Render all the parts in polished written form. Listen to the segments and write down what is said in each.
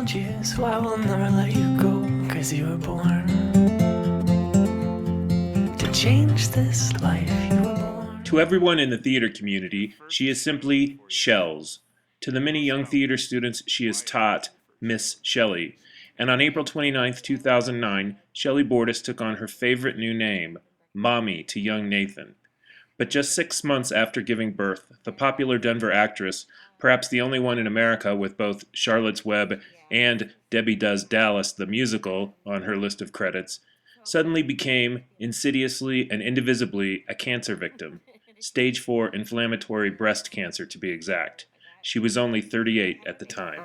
around you, so I will never let you go, 'cause you were born to change this life. You were born. To everyone in the theater community, she is simply Shells. To the many young theater students, she is taught Miss Shelley. And on April 29th, 2009, Shelly Bordas took on her favorite new name, Mommy, to young Nathan. But just 6 months after giving birth, the popular Denver actress, perhaps the only one in America with both Charlotte's Web and Debbie Does Dallas the musical on her list of credits, suddenly became, insidiously and indivisibly, a cancer victim. Stage 4 inflammatory breast cancer, to be exact. She was only 38 at the time.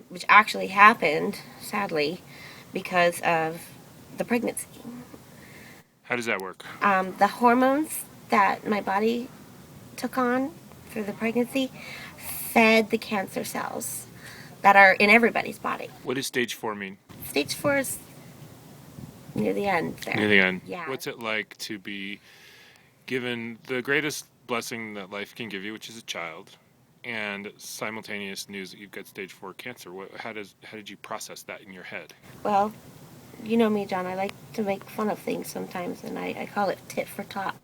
Which actually happened, sadly, because of the pregnancy. How does that work? The hormones that my body took on through the pregnancy fed the cancer cells that are in everybody's body. What does stage 4 mean? Stage 4 is near the end there. Near the end. Yeah. What's it like to be given the greatest blessing that life can give you, which is a child, and simultaneous news that you've got stage 4 cancer? How did you process that in your head? Well, you know me, John. I like to make fun of things sometimes, and I call it tit for tat.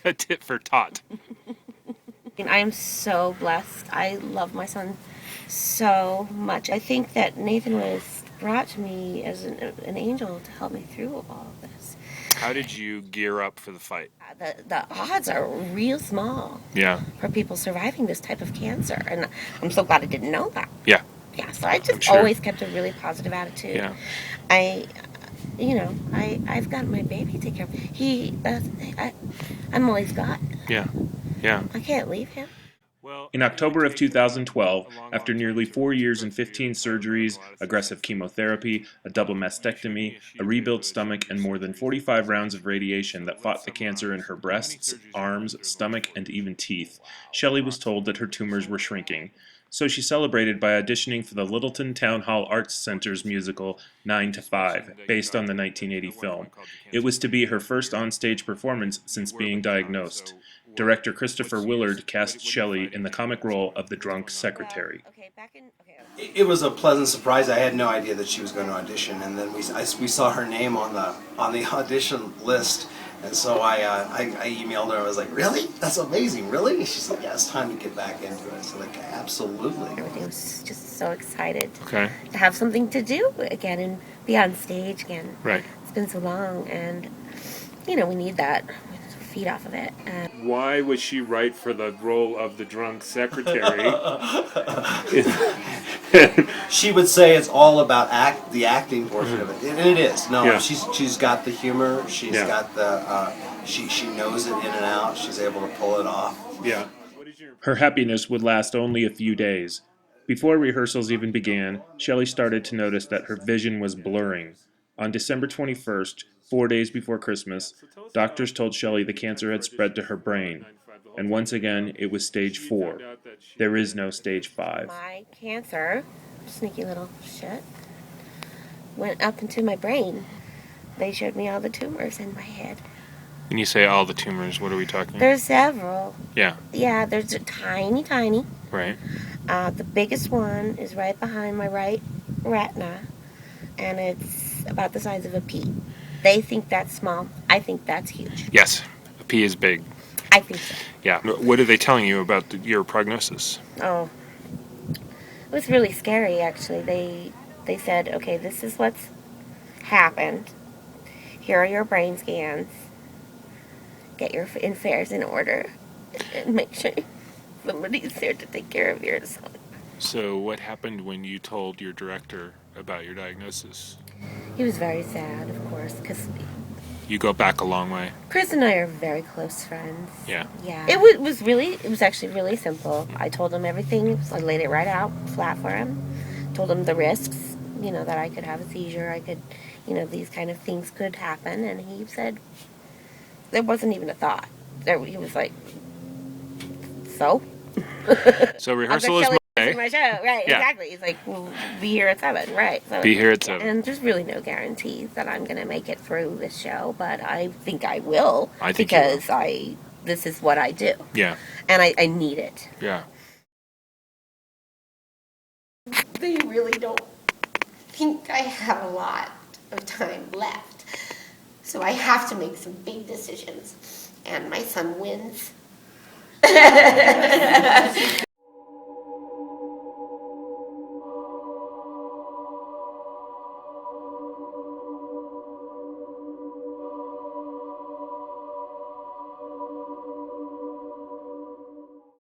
A tit for tot. And I am so blessed. I love my son so much. I think that Nathan was brought to me as an angel to help me through all of this. How did you gear up for the fight? The odds are real small Yeah. for people surviving this type of cancer, and I'm so glad I didn't know that. Yeah. Yeah, so I just sure. always kept a really positive attitude. Yeah. I've got my baby to take care of. I'm all he's got. Yeah. Yeah. I can't leave him. In October of 2012, after nearly 4 years and 15 surgeries, aggressive chemotherapy, a double mastectomy, a rebuilt stomach, and more than 45 rounds of radiation that fought the cancer in her breasts, arms, stomach, and even teeth, Shelley was told that her tumors were shrinking. So she celebrated by auditioning for the Littleton Town Hall Arts Center's musical 9 to 5, based on the 1980 film. It was to be her first on-stage performance since being diagnosed. Director Christopher Willard cast Shelley in the comic role of the drunk secretary. It was a pleasant surprise. I had no idea that she was going to audition, and then we saw her name on the audition list, and so I emailed her. I was like, "Really? That's amazing! Really?" And she's like, "Yeah, it's time to get back into it." So like, absolutely. Everything was just so excited Okay. to have something to do again and be on stage again. Right. It's been so long, and we need that. Feed off of it. Why was she right for the role of the drunk secretary? She would say it's all about the acting portion of it, and it is. No, Yeah. she's got the humor. She's Yeah. got the she knows it in and out. She's able to pull it off. Yeah. Her happiness would last only a few days. Before rehearsals even began, Shelley started to notice that her vision was blurring. On December 21st, 4 days before Christmas, doctors told Shelley the cancer had spread to her brain. And once again, it was stage 4. There is no stage 5. My cancer, sneaky little shit, went up into my brain. They showed me all the tumors in my head. When you say all the tumors, what are we talking? There's several. Yeah. Yeah, there's a tiny. Right. The biggest one is right behind my right retina, and it's about the size of a pea. They think that's small. I think that's huge. Yes. A pea is big. I think so. Yeah. What are they telling you about your prognosis? Oh, it was really scary, actually. They said, okay, this is what's happened. Here are your brain scans. Get your affairs in order. And make sure somebody's there to take care of your son. So what happened when you told your director about your diagnosis? He was very sad, of course, because You go back a long way. Chris and I are very close friends. Yeah. Yeah. It was actually really simple. I told him everything. So I laid it right out flat for him. Told him the risks, that I could have a seizure. I could, these kind of things could happen. And he said there wasn't even a thought. He was like, so? So rehearsal is Monday. My show, right? Yeah. Exactly. He's like, "We'll be here at 7, right?" So, Be here at 7. And there's really no guarantees that I'm going to make it through this show, but I think I will. I think you will. Because this is what I do, Yeah. and I need it. Yeah. They really don't think I have a lot of time left. So I have to make some big decisions. And my son wins.